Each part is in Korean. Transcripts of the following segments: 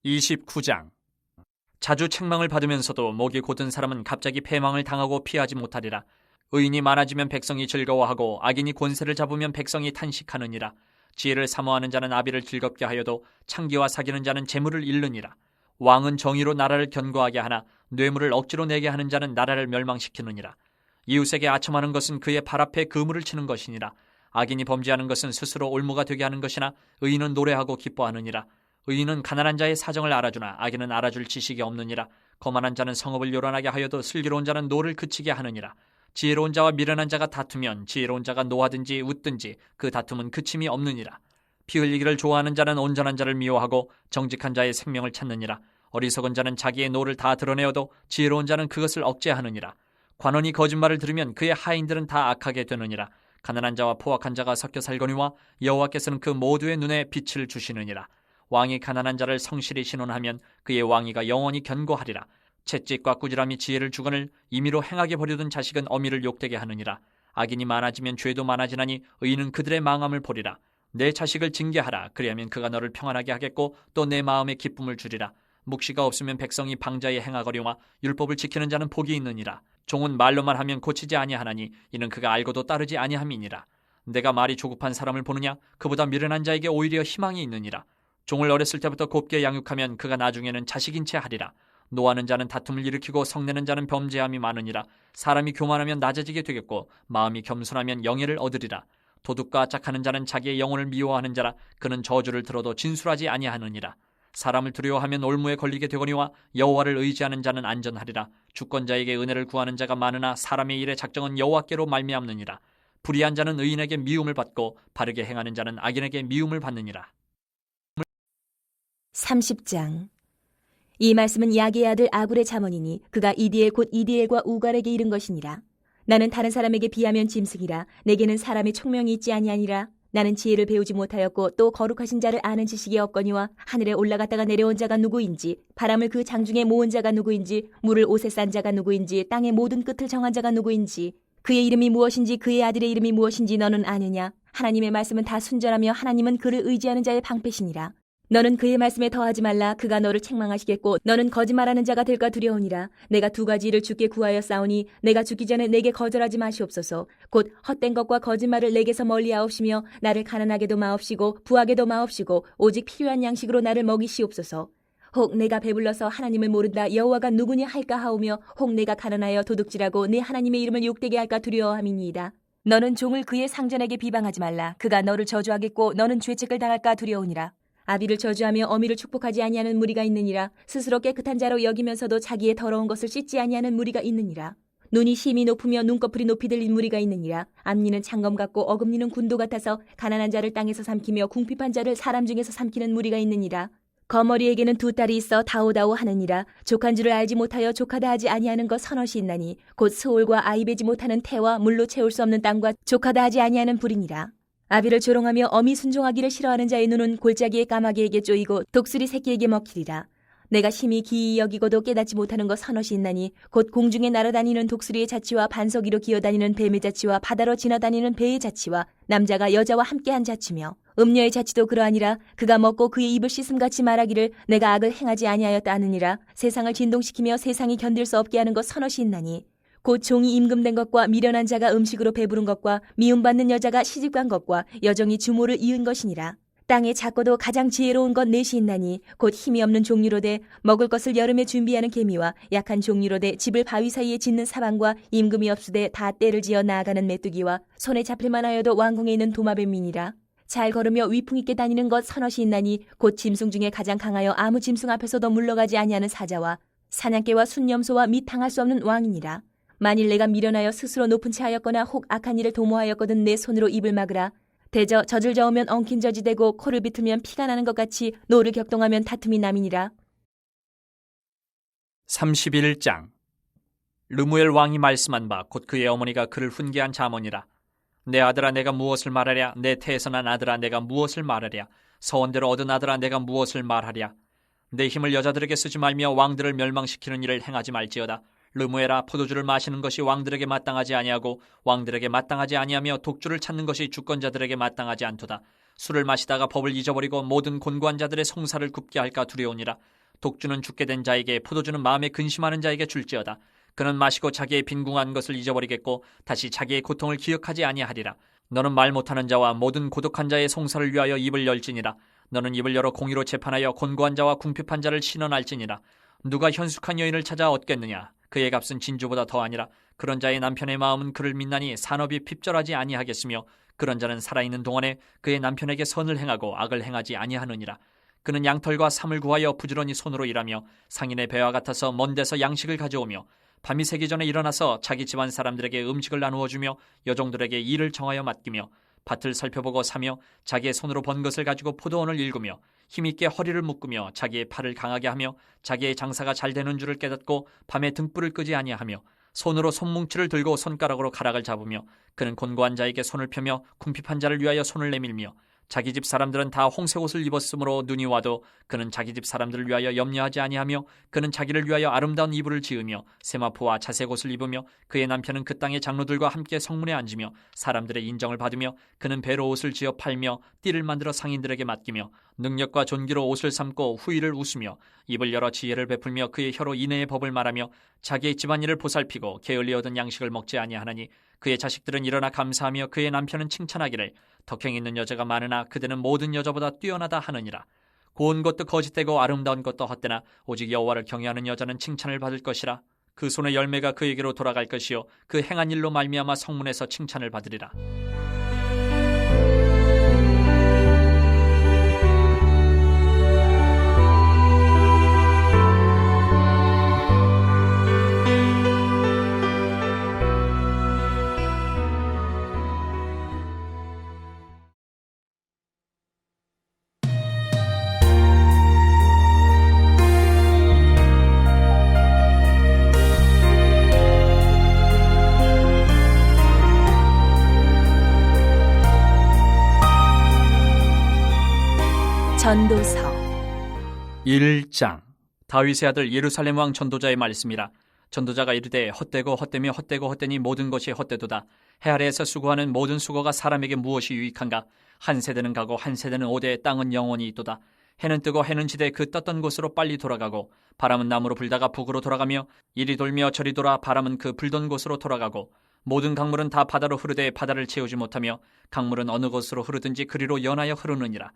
29장. 자주 책망을 받으면서도 목이 곧은 사람은 갑자기 패망을 당하고 피하지 못하리라. 의인이 많아지면 백성이 즐거워하고 악인이 권세를 잡으면 백성이 탄식하느니라. 지혜를 사모하는 자는 아비를 즐겁게 하여도 창기와 사귀는 자는 재물을 잃느니라. 왕은 정의로 나라를 견고하게 하나 뇌물을 억지로 내게 하는 자는 나라를 멸망시키느니라. 이웃에게 아첨하는 것은 그의 발 앞에 그물을 치는 것이니라. 악인이 범죄하는 것은 스스로 올무가 되게 하는 것이나 의인은 노래하고 기뻐하느니라. 의인은 가난한 자의 사정을 알아주나 악인은 알아줄 지식이 없느니라. 거만한 자는 성읍을 요란하게 하여도 슬기로운 자는 노를 그치게 하느니라. 지혜로운 자와 미련한 자가 다투면 지혜로운 자가 노하든지 웃든지 그 다툼은 그침이 없느니라. 피 흘리기를 좋아하는 자는 온전한 자를 미워하고 정직한 자의 생명을 찾느니라. 어리석은 자는 자기의 노를 다 드러내어도 지혜로운 자는 그것을 억제하느니라. 관원이 거짓말을 들으면 그의 하인들은 다 악하게 되느니라. 가난한 자와 포악한 자가 섞여 살거니와 여호와께서는 그 모두의 눈에 빛을 주시느니라. 왕이 가난한 자를 성실히 신원하면 그의 왕위가 영원히 견고하리라. 채찍과 꾸지람이 지혜를 주거늘 임의로 행하게 버려둔 자식은 어미를 욕되게 하느니라. 악인이 많아지면 죄도 많아지나니 의인은 그들의 망함을 보리라. 내 자식을 징계하라. 그리하면 그가 너를 평안하게 하겠고 또 내 마음에 기쁨을 주리라. 묵시가 없으면 백성이 방자에 행하거려와 율법을 지키는 자는 복이 있느니라. 종은 말로만 하면 고치지 아니하나니 이는 그가 알고도 따르지 아니함이니라. 내가 말이 조급한 사람을 보느냐? 그보다 미련한 자에게 오히려 희망이 있느니라. 종을 어렸을 때부터 곱게 양육하면 그가 나중에는 자식인 채 하리라. 노하는 자는 다툼을 일으키고 성내는 자는 범죄함이 많으니라. 사람이 교만하면 낮아지게 되겠고 마음이 겸손하면 영예를 얻으리라. 도둑과 짝하는 자는 자기의 영혼을 미워하는 자라. 그는 저주를 들어도 진술하지 아니하느니라. 사람을 두려워하면 올무에 걸리게 되거니와 여호와를 의지하는 자는 안전하리라. 주권자에게 은혜를 구하는 자가 많으나 사람의 일의 작정은 여호와께로 말미암느니라. 불의한 자는 의인에게 미움을 받고 바르게 행하는 자는 악인에게 미움을 받느니라. 30장. 이 말씀은 야게의 아들 아굴의 잠언이니 그가 이디엘 곧 이디엘과 우갈에게 이른 것이니라. 나는 다른 사람에게 비하면 짐승이라. 내게는 사람의 총명이 있지 아니하니라. 나는 지혜를 배우지 못하였고 또 거룩하신 자를 아는 지식이 없거니와 하늘에 올라갔다가 내려온 자가 누구인지, 바람을 그 장중에 모은 자가 누구인지, 물을 옷에 싼 자가 누구인지, 땅의 모든 끝을 정한 자가 누구인지, 그의 이름이 무엇인지 그의 아들의 이름이 무엇인지 너는 아느냐? 하나님의 말씀은 다 순전하며 하나님은 그를 의지하는 자의 방패시니라. 너는 그의 말씀에 더하지 말라. 그가 너를 책망하시겠고 너는 거짓말하는 자가 될까 두려우니라. 내가 두 가지 일을 주께 구하였사오니 내가 죽기 전에 내게 거절하지 마시옵소서. 곧 헛된 것과 거짓말을 내게서 멀리하옵시며 나를 가난하게도 마옵시고 부하게도 마옵시고 오직 필요한 양식으로 나를 먹이시옵소서. 혹 내가 배불러서 하나님을 모른다 여호와가 누구냐 할까 하오며 혹 내가 가난하여 도둑질하고 내 하나님의 이름을 욕되게 할까 두려워함이니이다. 너는 종을 그의 상전에게 비방하지 말라. 그가 너를 저주하겠고 너는 죄책을 당할까 두려우니라. 아비를 저주하며 어미를 축복하지 아니하는 무리가 있느니라. 스스로 깨끗한 자로 여기면서도 자기의 더러운 것을 씻지 아니하는 무리가 있느니라. 눈이 심히 높으며 눈꺼풀이 높이 들린 무리가 있느니라. 앞니는 창검 같고 어금니는 군도 같아서 가난한 자를 땅에서 삼키며 궁핍한 자를 사람 중에서 삼키는 무리가 있느니라. 거머리에게는 두 딸이 있어 다오다오 하느니라. 족한 줄을 알지 못하여 족하다 하지 아니하는 것 서너시 있나니 곧 스올과 아이 베지 못하는 태와 물로 채울 수 없는 땅과 족하다 하지 아니하는 불이니라. 아비를 조롱하며 어미 순종하기를 싫어하는 자의 눈은 골짜기의 까마귀에게 쪼이고 독수리 새끼에게 먹히리라. 내가 심히 기이 여기고도 깨닫지 못하는 것 서너시 있나니 곧 공중에 날아다니는 독수리의 자치와 반석 위로 기어다니는 뱀의 자치와 바다로 지나다니는 배의 자치와 남자가 여자와 함께한 자치며 음녀의 자치도 그러하니라. 그가 먹고 그의 입을 씻음같이 말하기를 내가 악을 행하지 아니하였다 하느니라. 세상을 진동시키며 세상이 견딜 수 없게 하는 것 서너시 있나니 곧 종이 임금된 것과 미련한 자가 음식으로 배부른 것과 미움받는 여자가 시집간 것과 여종이 주모를 이은 것이니라. 땅에 작고도 가장 지혜로운 것 넷이 있나니 곧 힘이 없는 종류로되 먹을 것을 여름에 준비하는 개미와 약한 종류로되 집을 바위 사이에 짓는 사방과 임금이 없으되 다 때를 지어 나아가는 메뚜기와 손에 잡힐만 하여도 왕궁에 있는 도마뱀이니라. 잘 걸으며 위풍 있게 다니는 것 서너시 있나니 곧 짐승 중에 가장 강하여 아무 짐승 앞에서도 물러가지 아니하는 사자와 사냥개와 순념소와 및 당할 수 없는 왕이니라. 만일 내가 미련하여 스스로 높은 채 하였거나 혹 악한 일을 도모하였거든 내 손으로 입을 막으라. 대저 젖을 저으면 엉킨 젖이 되고 코를 비틀면 피가 나는 것 같이 노를 격동하면 다툼이 남이니라. 31장. 르무엘 왕이 말씀한 바 곧 그의 어머니가 그를 훈계한 잠언이라. 내 아들아 내가 무엇을 말하랴. 내 태에서 난 아들아 내가 무엇을 말하랴. 서원대로 얻은 아들아 내가 무엇을 말하랴. 내 힘을 여자들에게 쓰지 말며 왕들을 멸망시키는 일을 행하지 말지어다. 르무엘아 포도주를 마시는 것이 왕들에게 마땅하지 아니하고 왕들에게 마땅하지 아니하며 독주를 찾는 것이 주권자들에게 마땅하지 않도다. 술을 마시다가 법을 잊어버리고 모든 곤고한 자들의 송사를 굽게 할까 두려우니라. 독주는 죽게 된 자에게, 포도주는 마음에 근심하는 자에게 줄지어다. 그는 마시고 자기의 빈궁한 것을 잊어버리겠고 다시 자기의 고통을 기억하지 아니하리라. 너는 말 못하는 자와 모든 고독한 자의 송사를 위하여 입을 열지니라. 너는 입을 열어 공의로 재판하여 곤고한 자와 궁핍한 자를 신원할지니라. 누가 현숙한 여인을 찾아 얻겠느냐? 그의 값은 진주보다 더하니라. 그런 자의 남편의 마음은 그를 믿나니 산업이 핍절하지 아니하겠으며 그런 자는 살아있는 동안에 그의 남편에게 선을 행하고 악을 행하지 아니하느니라. 그는 양털과 삼을 구하여 부지런히 손으로 일하며 상인의 배와 같아서 먼 데서 양식을 가져오며 밤이 새기 전에 일어나서 자기 집안 사람들에게 음식을 나누어 주며 여종들에게 일을 정하여 맡기며 밭을 살펴보고 사며 자기의 손으로 번 것을 가지고 포도원을 일구며 힘있게 허리를 묶으며 자기의 팔을 강하게 하며 자기의 장사가 잘 되는 줄을 깨닫고 밤에 등불을 끄지 아니하며 손으로 손뭉치를 들고 손가락으로 가락을 잡으며 그는 곤고한 자에게 손을 펴며 궁핍한 자를 위하여 손을 내밀며 자기 집 사람들은 다 홍색옷을 입었으므로 눈이 와도 그는 자기 집 사람들을 위하여 염려하지 아니하며 그는 자기를 위하여 아름다운 이불을 지으며 세마포와 자색옷을 입으며 그의 남편은 그 땅의 장로들과 함께 성문에 앉으며 사람들의 인정을 받으며 그는 배로 옷을 지어 팔며 띠를 만들어 상인들에게 맡기며 능력과 존귀로 옷을 삼고 후일을 웃으며 입을 열어 지혜를 베풀며 그의 혀로 인애의 법을 말하며 자기의 집안일을 보살피고 게을리 얻은 양식을 먹지 아니하나니 그의 자식들은 일어나 감사하며 그의 남편은 칭찬하기를 덕행 있는 여자가 많으나 그대는 모든 여자보다 뛰어나다 하느니라. 고운 것도 거짓되고 아름다운 것도 헛되나 오직 여호와를 경외하는 여자는 칭찬을 받을 것이라. 그 손의 열매가 그에게로 돌아갈 것이요 그 행한 일로 말미암아 성문에서 칭찬을 받으리라. 전도서 1장. 다윗의 아들 예루살렘 왕 전도자의 말씀이라. 전도자가 이르되 헛되고 헛되며 헛되고 헛되니 모든 것이 헛되도다. 해 아래에서 수고하는 모든 수고가 사람에게 무엇이 유익한가? 한 세대는 가고 한 세대는 오되 땅은 영원히 있도다. 해는 뜨고 해는 지되 그 떴던 곳으로 빨리 돌아가고 바람은 남으로 불다가 북으로 돌아가며 이리 돌며 저리 돌아 바람은 그 불던 곳으로 돌아가고 모든 강물은 다 바다로 흐르되 바다를 채우지 못하며 강물은 어느 곳으로 흐르든지 그리로 연하여 흐르느니라.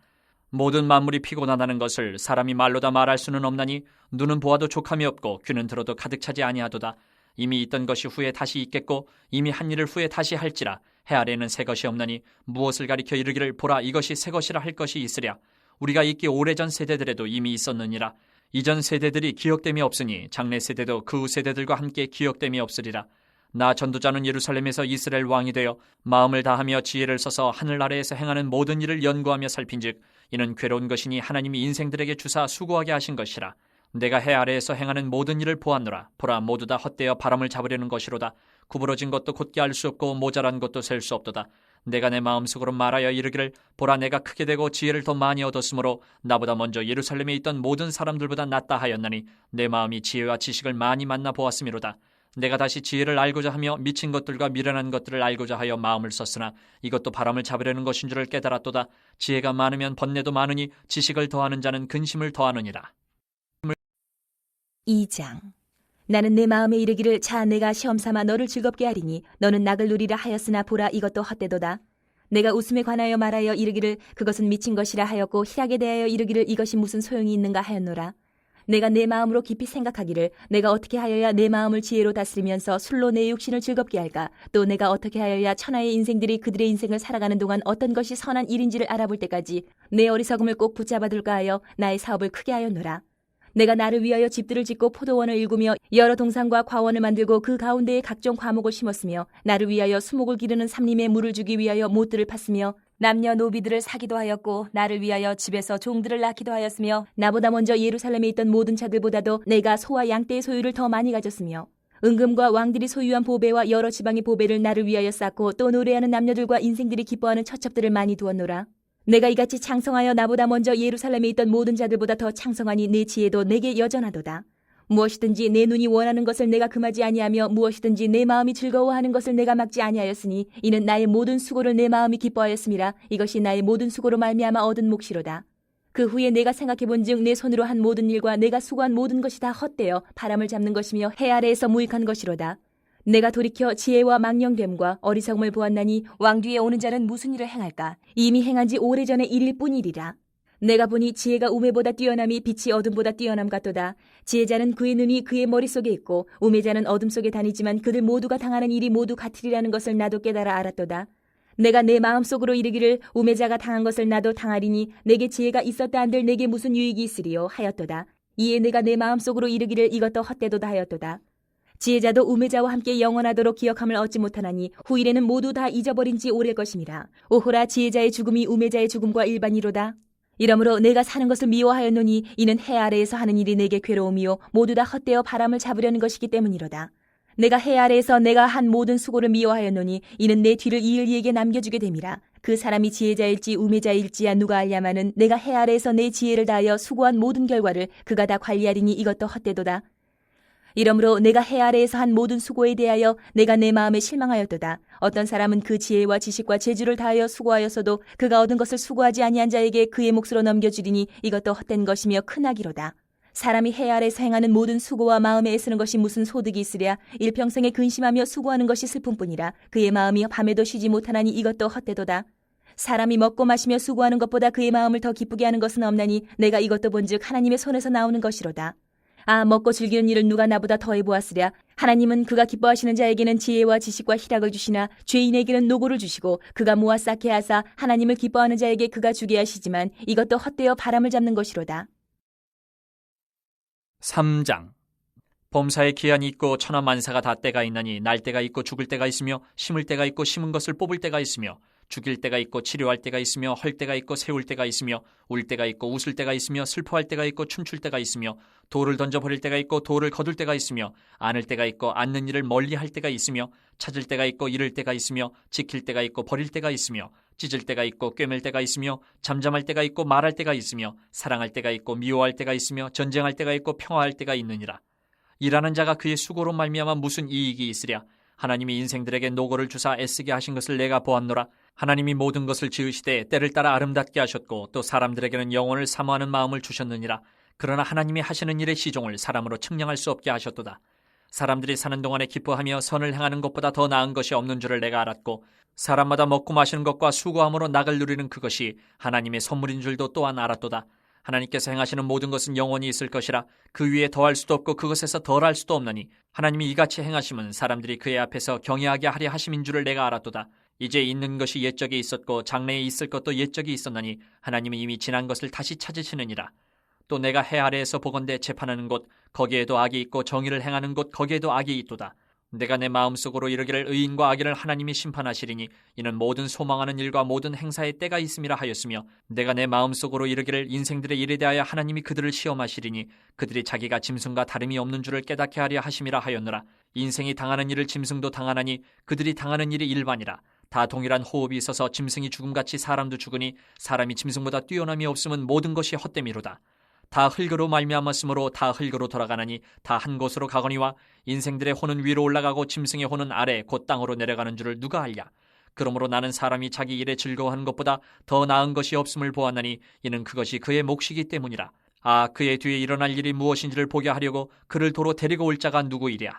모든 만물이 피곤하다는 것을 사람이 말로 다 말할 수는 없나니 눈은 보아도 족함이 없고 귀는 들어도 가득 차지 아니하도다. 이미 있던 것이 후에 다시 있겠고 이미 한 일을 후에 다시 할지라. 해 아래에는 새 것이 없나니 무엇을 가리켜 이르기를 보라 이것이 새 것이라 할 것이 있으랴. 우리가 있기 오래전 세대들에도 이미 있었느니라. 이전 세대들이 기억됨이 없으니 장래 세대도 그 후 세대들과 함께 기억됨이 없으리라. 나 전도자는 예루살렘에서 이스라엘 왕이 되어 마음을 다하며 지혜를 써서 하늘 아래에서 행하는 모든 일을 연구하며 살핀즉 이는 괴로운 것이니 하나님이 인생들에게 주사 수고하게 하신 것이라. 내가 해 아래에서 행하는 모든 일을 보았노라. 보라 모두 다 헛되어 바람을 잡으려는 것이로다. 구부러진 것도 곧게 알 수 없고 모자란 것도 셀 수 없도다. 내가 내 마음속으로 말하여 이르기를 보라 내가 크게 되고 지혜를 더 많이 얻었으므로 나보다 먼저 예루살렘에 있던 모든 사람들보다 낫다 하였나니 내 마음이 지혜와 지식을 많이 만나 보았음이로다. 내가 다시 지혜를 알고자 하며 미친 것들과 미련한 것들을 알고자 하여 마음을 썼으나 이것도 바람을 잡으려는 것인 줄을 깨달았도다. 지혜가 많으면 번뇌도 많으니 지식을 더하는 자는 근심을 더하느니라. 2장. 나는 내 마음에 이르기를 자 내가 시험삼아 너를 즐겁게 하리니 너는 낙을 누리라 하였으나 보라 이것도 헛되도다. 내가 웃음에 관하여 말하여 이르기를 그것은 미친 것이라 하였고 희락에 대하여 이르기를 이것이 무슨 소용이 있는가 하였노라. 내가 내 마음으로 깊이 생각하기를 내가 어떻게 하여야 내 마음을 지혜로 다스리면서 술로 내 육신을 즐겁게 할까? 또 내가 어떻게 하여야 천하의 인생들이 그들의 인생을 살아가는 동안 어떤 것이 선한 일인지를 알아볼 때까지 내 어리석음을 꼭 붙잡아둘까 하여 나의 사업을 크게 하였노라. 내가 나를 위하여 집들을 짓고 포도원을 일구며 여러 동산과 과원을 만들고 그 가운데에 각종 과목을 심었으며 나를 위하여 수목을 기르는 삼림에 물을 주기 위하여 못들을 팠으며 남녀노비들을 사기도 하였고 나를 위하여 집에서 종들을 낳기도 하였으며 나보다 먼저 예루살렘에 있던 모든 자들보다도 내가 소와 양떼의 소유를 더 많이 가졌으며 은금과 왕들이 소유한 보배와 여러 지방의 보배를 나를 위하여 쌓고 또 노래하는 남녀들과 인생들이 기뻐하는 처첩들을 많이 두었노라. 내가 이같이 창성하여 나보다 먼저 예루살렘에 있던 모든 자들보다 더 창성하니 내 지혜도 내게 여전하도다. 무엇이든지 내 눈이 원하는 것을 내가 금하지 아니하며 무엇이든지 내 마음이 즐거워하는 것을 내가 막지 아니하였으니 이는 나의 모든 수고를 내 마음이 기뻐하였음이라. 이것이 나의 모든 수고로 말미암아 얻은 몫이로다. 그 후에 내가 생각해본즉 내 손으로 한 모든 일과 내가 수고한 모든 것이 다 헛되어 바람을 잡는 것이며 해 아래에서 무익한 것이로다. 내가 돌이켜 지혜와 망령됨과 어리석음을 보았나니 왕 뒤에 오는 자는 무슨 일을 행할까? 이미 행한 지 오래전의 일일 뿐이리라. 내가 보니 지혜가 우매보다 뛰어남이 빛이 어둠보다 뛰어남 같도다. 지혜자는 그의 눈이 그의 머릿속에 있고 우매자는 어둠 속에 다니지만 그들 모두가 당하는 일이 모두 같으리라는 것을 나도 깨달아 알았도다. 내가 내 마음속으로 이르기를 우매자가 당한 것을 나도 당하리니 내게 지혜가 있었다 한들 내게 무슨 유익이 있으리요 하였도다. 이에 내가 내 마음속으로 이르기를 이것도 헛되도다 하였도다. 지혜자도 우매자와 함께 영원하도록 기억함을 얻지 못하나니 후일에는 모두 다 잊어버린 지 오래일 것임이라. 오호라, 지혜자의 죽음이 우매자의 죽음과 일반이로다. 이러므로 내가 사는 것을 미워하였노니 이는 해 아래에서 하는 일이 내게 괴로움이요 모두 다 헛되어 바람을 잡으려는 것이기 때문이로다. 내가 해 아래에서 내가 한 모든 수고를 미워하였노니 이는 내 뒤를 이을 이에게 남겨주게 됨이라. 그 사람이 지혜자일지 우매자일지야 누가 알냐마는 내가 해 아래에서 내 지혜를 다하여 수고한 모든 결과를 그가 다 관리하리니 이것도 헛되도다. 이러므로 내가 해 아래에서 한 모든 수고에 대하여 내가 내 마음에 실망하였도다. 어떤 사람은 그 지혜와 지식과 재주를 다하여 수고하였어도 그가 얻은 것을 수고하지 아니한 자에게 그의 몫으로 넘겨주리니 이것도 헛된 것이며 큰 악이로다. 사람이 해 아래에서 행하는 모든 수고와 마음에 애쓰는 것이 무슨 소득이 있으랴. 일평생에 근심하며 수고하는 것이 슬픔뿐이라. 그의 마음이 밤에도 쉬지 못하나니 이것도 헛되도다. 사람이 먹고 마시며 수고하는 것보다 그의 마음을 더 기쁘게 하는 것은 없나니 내가 이것도 본즉 하나님의 손에서 나오는 것이로다. 아, 먹고 즐기는 일을 누가 나보다 더해 보았으랴. 하나님은 그가 기뻐하시는 자에게는 지혜와 지식과 희락을 주시나 죄인에게는 노고를 주시고 그가 모아 쌓게 하사 하나님을 기뻐하는 자에게 그가 주게 하시지만 이것도 헛되어 바람을 잡는 것이로다. 3장. 범사에 기한이 있고 천하만사가 다 때가 있나니 날 때가 있고 죽을 때가 있으며 심을 때가 있고 심은 것을 뽑을 때가 있으며 죽일 때가 있고 치료할 때가 있으며 헐 때가 있고 세울 때가 있으며 울 때가 있고 웃을 때가 있으며 슬퍼할 때가 있고 춤출 때가 있으며 돌을 던져버릴 때가 있고 돌을 거둘 때가 있으며 안을 때가 있고 앉는 일을 멀리할 때가 있으며 찾을 때가 있고 잃을 때가 있으며 지킬 때가 있고 버릴 때가 있으며 찢을 때가 있고 꿰맬 때가 있으며 잠잠할 때가 있고 말할 때가 있으며 사랑할 때가 있고 미워할 때가 있으며 전쟁할 때가 있고 평화할 때가 있느니라. 일하는 자가 그의 수고로 말미암아 무슨 이익이 있으랴. 하나님이 인생들에게 노고를 주사 애쓰게 하신 것을 내가 보았노라. 하나님이 모든 것을 지으시되 때를 따라 아름답게 하셨고 또 사람들에게는 영혼을 사모하는 마음을 주셨느니라. 그러나 하나님이 하시는 일의 시종을 사람으로 측량할 수 없게 하셨도다. 사람들이 사는 동안에 기뻐하며 선을 행하는 것보다 더 나은 것이 없는 줄을 내가 알았고 사람마다 먹고 마시는 것과 수고함으로 낙을 누리는 그것이 하나님의 선물인 줄도 또한 알았도다. 하나님께서 행하시는 모든 것은 영원히 있을 것이라. 그 위에 더할 수도 없고 그것에서 덜할 수도 없나니 하나님이 이같이 행하심은 사람들이 그의 앞에서 경외하게 하려 하심인 줄을 내가 알았도다. 이제 있는 것이 옛적에 있었고 장래에 있을 것도 옛적에 있었나니 하나님은 이미 지난 것을 다시 찾으시느니라. 또 내가 해 아래에서 보건대 재판하는 곳 거기에도 악이 있고 정의를 행하는 곳 거기에도 악이 있도다. 내가 내 마음속으로 이르기를 의인과 악인을 하나님이 심판하시리니 이는 모든 소망하는 일과 모든 행사의 때가 있음이라 하였으며 내가 내 마음속으로 이르기를 인생들의 일에 대하여 하나님이 그들을 시험하시리니 그들이 자기가 짐승과 다름이 없는 줄을 깨닫게 하려 하심이라 하였노라. 인생이 당하는 일을 짐승도 당하나니 그들이 당하는 일이 일반이라. 다 동일한 호흡이 있어서 짐승이 죽음같이 사람도 죽으니 사람이 짐승보다 뛰어남이 없음은 모든 것이 헛됨이로다. 다 흙으로 말미암았으므로 다 흙으로 돌아가나니 다 한 곳으로 가거니와 인생들의 혼은 위로 올라가고 짐승의 혼은 아래 곧 땅으로 내려가는 줄을 누가 알랴. 그러므로 나는 사람이 자기 일에 즐거워하는 것보다 더 나은 것이 없음을 보았나니 이는 그것이 그의 몫이기 때문이라. 아, 그의 뒤에 일어날 일이 무엇인지를 보게 하려고 그를 도로 데리고 올 자가 누구이랴.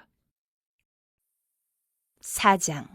4장.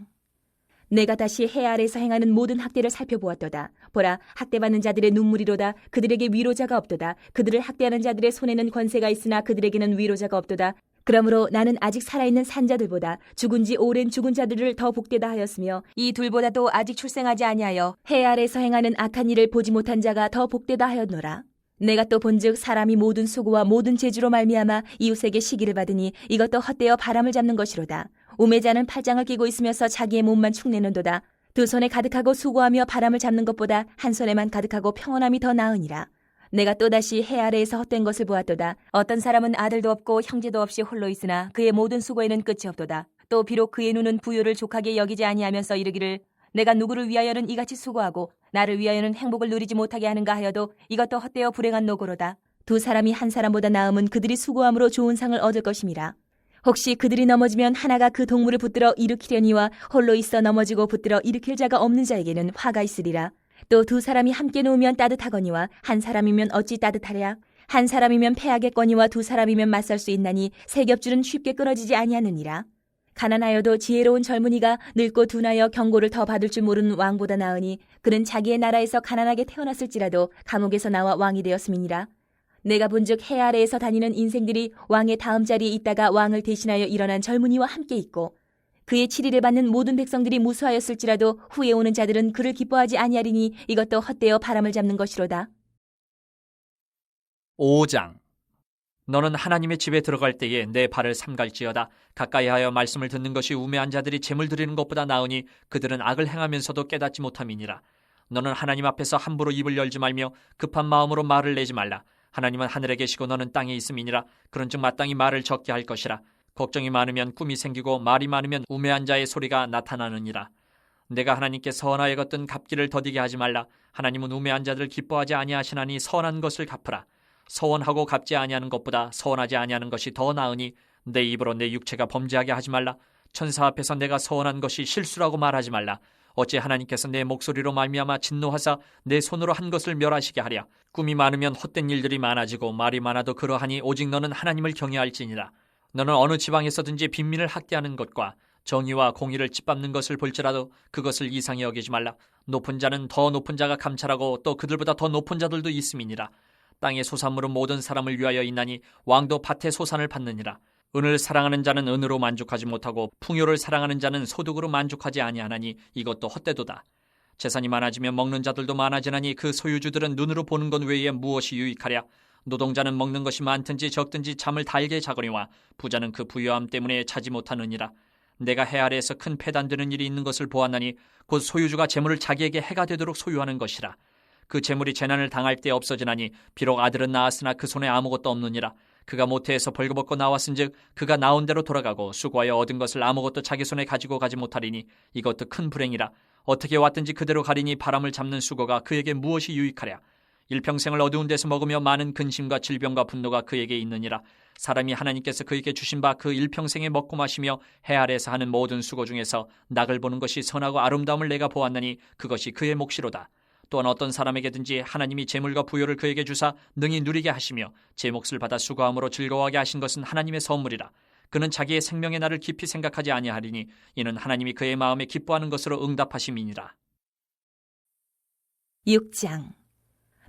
내가 다시 해 아래에서 행하는 모든 학대를 살펴보았도다. 보라, 학대받는 자들의 눈물이로다. 그들에게 위로자가 없도다. 그들을 학대하는 자들의 손에는 권세가 있으나 그들에게는 위로자가 없도다. 그러므로 나는 아직 살아있는 산자들보다 죽은 지 오랜 죽은 자들을 더 복되다 하였으며 이 둘보다도 아직 출생하지 아니하여 해 아래에서 행하는 악한 일을 보지 못한 자가 더 복되다 하였노라. 내가 또 본즉 사람이 모든 수고와 모든 재주로 말미암아 이웃에게 시기를 받으니 이것도 헛되어 바람을 잡는 것이로다. 우매자는 팔짱을 끼고 있으면서 자기의 몸만 축내는도다. 두 손에 가득하고 수고하며 바람을 잡는 것보다 한 손에만 가득하고 평온함이 더 나으니라. 내가 또다시 해 아래에서 헛된 것을 보았도다. 어떤 사람은 아들도 없고 형제도 없이 홀로 있으나 그의 모든 수고에는 끝이 없도다. 또 비록 그의 눈은 부요를 족하게 여기지 아니하면서 이르기를 내가 누구를 위하여는 이같이 수고하고 나를 위하여는 행복을 누리지 못하게 하는가 하여도 이것도 헛되어 불행한 노고로다. 두 사람이 한 사람보다 나음은 그들이 수고함으로 좋은 상을 얻을 것임이라. 혹시 그들이 넘어지면 하나가 그 동물을 붙들어 일으키려니와 홀로 있어 넘어지고 붙들어 일으킬 자가 없는 자에게는 화가 있으리라. 또 두 사람이 함께 놓으면 따뜻하거니와 한 사람이면 어찌 따뜻하랴. 한 사람이면 패하겠거니와 두 사람이면 맞설 수 있나니 세 겹줄은 쉽게 끊어지지 아니하느니라. 가난하여도 지혜로운 젊은이가 늙고 둔하여 경고를 더 받을 줄 모르는 왕보다 나으니 그는 자기의 나라에서 가난하게 태어났을지라도 감옥에서 나와 왕이 되었음이니라. 내가 본즉 해 아래에서 다니는 인생들이 왕의 다음 자리에 있다가 왕을 대신하여 일어난 젊은이와 함께 있고 그의 치리를 받는 모든 백성들이 무수하였을지라도 후에 오는 자들은 그를 기뻐하지 아니하리니 이것도 헛되어 바람을 잡는 것이로다. 5장. 너는 하나님의 집에 들어갈 때에 내 발을 삼갈지어다. 가까이하여 말씀을 듣는 것이 우매한 자들이 재물 드리는 것보다 나으니 그들은 악을 행하면서도 깨닫지 못함이니라. 너는 하나님 앞에서 함부로 입을 열지 말며 급한 마음으로 말을 내지 말라. 하나님은 하늘에 계시고 너는 땅에 있음이니라. 그런즉 마땅히 말을 적게 할 것이라. 걱정이 많으면 꿈이 생기고 말이 많으면 우매한 자의 소리가 나타나느니라. 내가 하나님께 선하여 걷던 갚기를 더디게 하지 말라. 하나님은 우매한 자들 기뻐하지 아니하시나니 선한 것을 갚으라. 서원하고 갚지 아니하는 것보다 서원하지 아니하는 것이 더 나으니 내 입으로 내 육체가 범죄하게 하지 말라. 천사 앞에서 내가 서원한 것이 실수라고 말하지 말라. 어찌 하나님께서 내 목소리로 말미암아 진노하사 내 손으로 한 것을 멸하시게 하랴. 꿈이 많으면 헛된 일들이 많아지고 말이 많아도 그러하니 오직 너는 하나님을 경외할지니라. 너는 어느 지방에서든지 빈민을 학대하는 것과 정의와 공의를 짓밟는 것을 볼지라도 그것을 이상히 여기지 말라. 높은 자는 더 높은 자가 감찰하고 또 그들보다 더 높은 자들도 있음이니라. 땅의 소산물은 모든 사람을 위하여 있나니 왕도 밭의 소산을 받느니라. 은을 사랑하는 자는 은으로 만족하지 못하고 풍요를 사랑하는 자는 소득으로 만족하지 아니하나니 이것도 헛되도다. 재산이 많아지면 먹는 자들도 많아지나니 그 소유주들은 눈으로 보는 것 외에 무엇이 유익하랴. 노동자는 먹는 것이 많든지 적든지 잠을 달게 자거니와 부자는 그 부유함 때문에 자지 못하느니라. 내가 해 아래에서 큰 패단되는 일이 있는 것을 보았나니 곧 소유주가 재물을 자기에게 해가 되도록 소유하는 것이라. 그 재물이 재난을 당할 때 없어지나니 비록 아들은 낳았으나 그 손에 아무것도 없느니라. 그가 모태에서 벌거벗고 나왔은즉 그가 나온 대로 돌아가고 수고하여 얻은 것을 아무것도 자기 손에 가지고 가지 못하리니 이것도 큰 불행이라. 어떻게 왔든지 그대로 가리니 바람을 잡는 수고가 그에게 무엇이 유익하랴. 일평생을 어두운 데서 먹으며 많은 근심과 질병과 분노가 그에게 있느니라. 사람이 하나님께서 그에게 주신 바 그 일평생에 먹고 마시며 해 아래에서 하는 모든 수고 중에서 낙을 보는 것이 선하고 아름다움을 내가 보았나니 그것이 그의 몫이로다. 또한 어떤 사람에게든지 하나님이 재물과 부요를 그에게 주사 능히 누리게 하시며 제 몫을 받아 수고함으로 즐거워하게 하신 것은 하나님의 선물이라. 그는 자기의 생명의 날을 깊이 생각하지 아니하리니 이는 하나님이 그의 마음에 기뻐하는 것으로 응답하심이니라. 6장.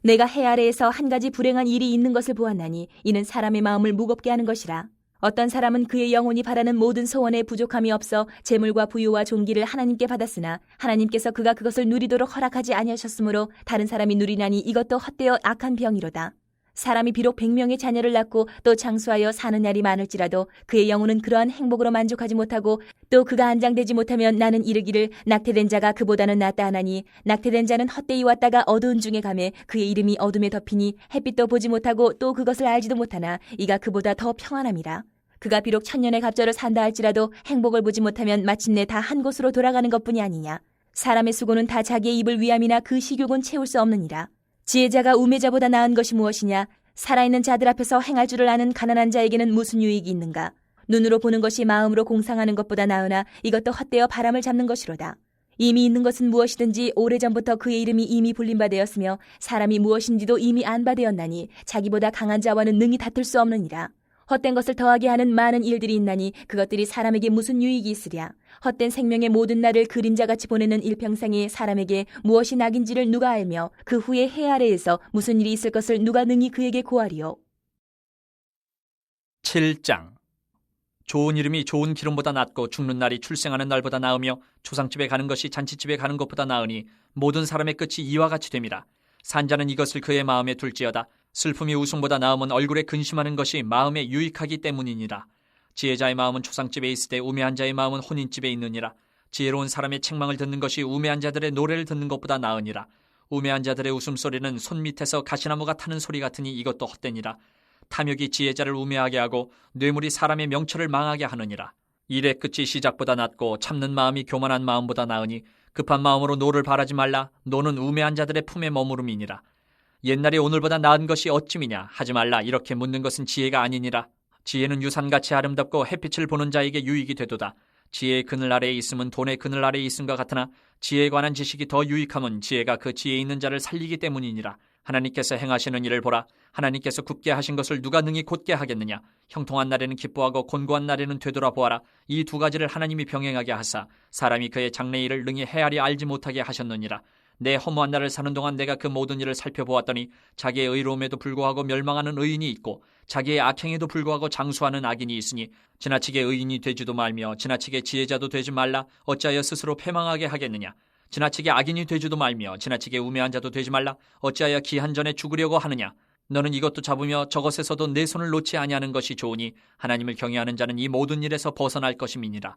내가 해 아래에서 한 가지 불행한 일이 있는 것을 보았나니 이는 사람의 마음을 무겁게 하는 것이라. 어떤 사람은 그의 영혼이 바라는 모든 소원에 부족함이 없어 재물과 부유와 존귀를 하나님께 받았으나 하나님께서 그가 그것을 누리도록 허락하지 아니하셨으므로 다른 사람이 누리나니 이것도 헛되어 악한 병이로다. 사람이 비록 100명의 자녀를 낳고 또 장수하여 사는 날이 많을지라도 그의 영혼은 그러한 행복으로 만족하지 못하고 또 그가 안장되지 못하면 나는 이르기를 낙태된 자가 그보다는 낫다 하나니 낙태된 자는 헛되이 왔다가 어두운 중에 가매 그의 이름이 어둠에 덮이니 햇빛도 보지 못하고 또 그것을 알지도 못하나 이가 그보다 더 평안함이라. 그가 비록 1000년의 갑절을 산다 할지라도 행복을 보지 못하면 마침내 다 한 곳으로 돌아가는 것뿐이 아니냐. 사람의 수고는 다 자기의 입을 위함이나 그 식욕은 채울 수 없느니라. 지혜자가 우매자보다 나은 것이 무엇이냐. 살아있는 자들 앞에서 행할 줄을 아는 가난한 자에게는 무슨 유익이 있는가. 눈으로 보는 것이 마음으로 공상하는 것보다 나으나 이것도 헛되어 바람을 잡는 것이로다. 이미 있는 것은 무엇이든지 오래전부터 그의 이름이 이미 불린 바 되었으며 사람이 무엇인지도 이미 안 바 되었나니 자기보다 강한 자와는 능히 다툴 수 없느니라. 헛된 것을 더하게 하는 많은 일들이 있나니 그것들이 사람에게 무슨 유익이 있으랴. 헛된 생명의 모든 날을 그림자같이 보내는 일평생에 사람에게 무엇이 낙인지를 누가 알며 그 후에 해 아래에서 무슨 일이 있을 것을 누가 능히 그에게 고하리요. 7장. 좋은 이름이 좋은 기름보다 낫고 죽는 날이 출생하는 날보다 나으며 초상집에 가는 것이 잔치집에 가는 것보다 나으니 모든 사람의 끝이 이와 같이 됨이라. 산자는 이것을 그의 마음에 둘지어다. 슬픔이 웃음보다 나음은 얼굴에 근심하는 것이 마음에 유익하기 때문이니라. 지혜자의 마음은 초상집에 있을 때 우매한 자의 마음은 혼인집에 있느니라. 지혜로운 사람의 책망을 듣는 것이 우매한 자들의 노래를 듣는 것보다 나으니라. 우매한 자들의 웃음소리는 손 밑에서 가시나무가 타는 소리 같으니 이것도 헛되니라. 탐욕이 지혜자를 우매하게 하고 뇌물이 사람의 명철을 망하게 하느니라. 일의 끝이 시작보다 낫고 참는 마음이 교만한 마음보다 나으니 급한 마음으로 노를 바라지 말라. 노는 우매한 자들의 품에 머무름이니라. 옛날이 오늘보다 나은 것이 어찌미냐 하지 말라. 이렇게 묻는 것은 지혜가 아니니라. 지혜는 유산같이 아름답고 햇빛을 보는 자에게 유익이 되도다. 지혜의 그늘 아래에 있음은 돈의 그늘 아래에 있음과 같으나 지혜에 관한 지식이 더 유익함은 지혜가 그 지혜에 있는 자를 살리기 때문이니라. 하나님께서 행하시는 일을 보라. 하나님께서 굽게 하신 것을 누가 능히 곧게 하겠느냐. 형통한 날에는 기뻐하고 곤고한 날에는 되돌아보아라. 이 두 가지를 하나님이 병행하게 하사 사람이 그의 장래 일을 능히 헤아리 알지 못하게 하셨느니라. 내 허무한 날을 사는 동안 내가 그 모든 일을 살펴보았더니 자기의 의로움에도 불구하고 멸망하는 의인이 있고 자기의 악행에도 불구하고 장수하는 악인이 있으니 지나치게 의인이 되지도 말며 지나치게 지혜자도 되지 말라. 어찌하여 스스로 패망하게 하겠느냐. 지나치게 악인이 되지도 말며 지나치게 우매한 자도 되지 말라. 어찌하여 기한 전에 죽으려고 하느냐. 너는 이것도 잡으며 저것에서도 내 손을 놓지 아니하는 것이 좋으니 하나님을 경외하는 자는 이 모든 일에서 벗어날 것임이니라.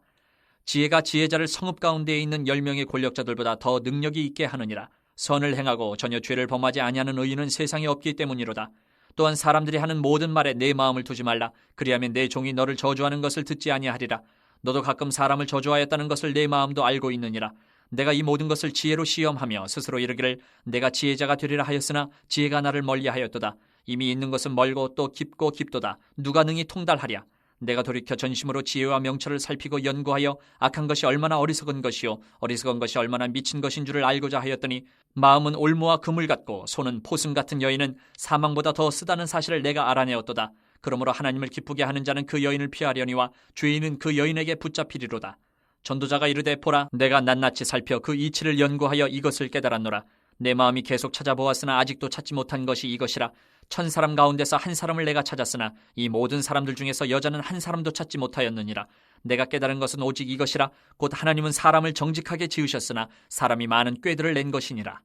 지혜가 지혜자를 성읍 가운데에 있는 10명의 권력자들보다 더 능력이 있게 하느니라. 선을 행하고 전혀 죄를 범하지 아니하는 의인은 세상에 없기 때문이로다. 또한 사람들이 하는 모든 말에 내 마음을 두지 말라. 그리하면 내 종이 너를 저주하는 것을 듣지 아니하리라. 너도 가끔 사람을 저주하였다는 것을 내 마음도 알고 있느니라. 내가 이 모든 것을 지혜로 시험하며 스스로 이르기를 내가 지혜자가 되리라 하였으나 지혜가 나를 멀리하였도다. 이미 있는 것은 멀고 또 깊고 깊도다. 누가 능히 통달하랴. 내가 돌이켜 전심으로 지혜와 명철을 살피고 연구하여 악한 것이 얼마나 어리석은 것이요 어리석은 것이 얼마나 미친 것인 줄을 알고자 하였더니 마음은 올무와 그물 같고 손은 포승 같은 여인은 사망보다 더 쓰다는 사실을 내가 알아내었도다. 그러므로 하나님을 기쁘게 하는 자는 그 여인을 피하려니와 죄인은 그 여인에게 붙잡히리로다. 전도자가 이르되 보라 내가 낱낱이 살펴 그 이치를 연구하여 이것을 깨달았노라. 내 마음이 계속 찾아보았으나 아직도 찾지 못한 것이 이것이라. 1000사람 가운데서 한 사람을 내가 찾았으나 이 모든 사람들 중에서 여자는 한 사람도 찾지 못하였느니라. 내가 깨달은 것은 오직 이것이라. 곧 하나님은 사람을 정직하게 지으셨으나 사람이 많은 꾀들을 낸 것이니라.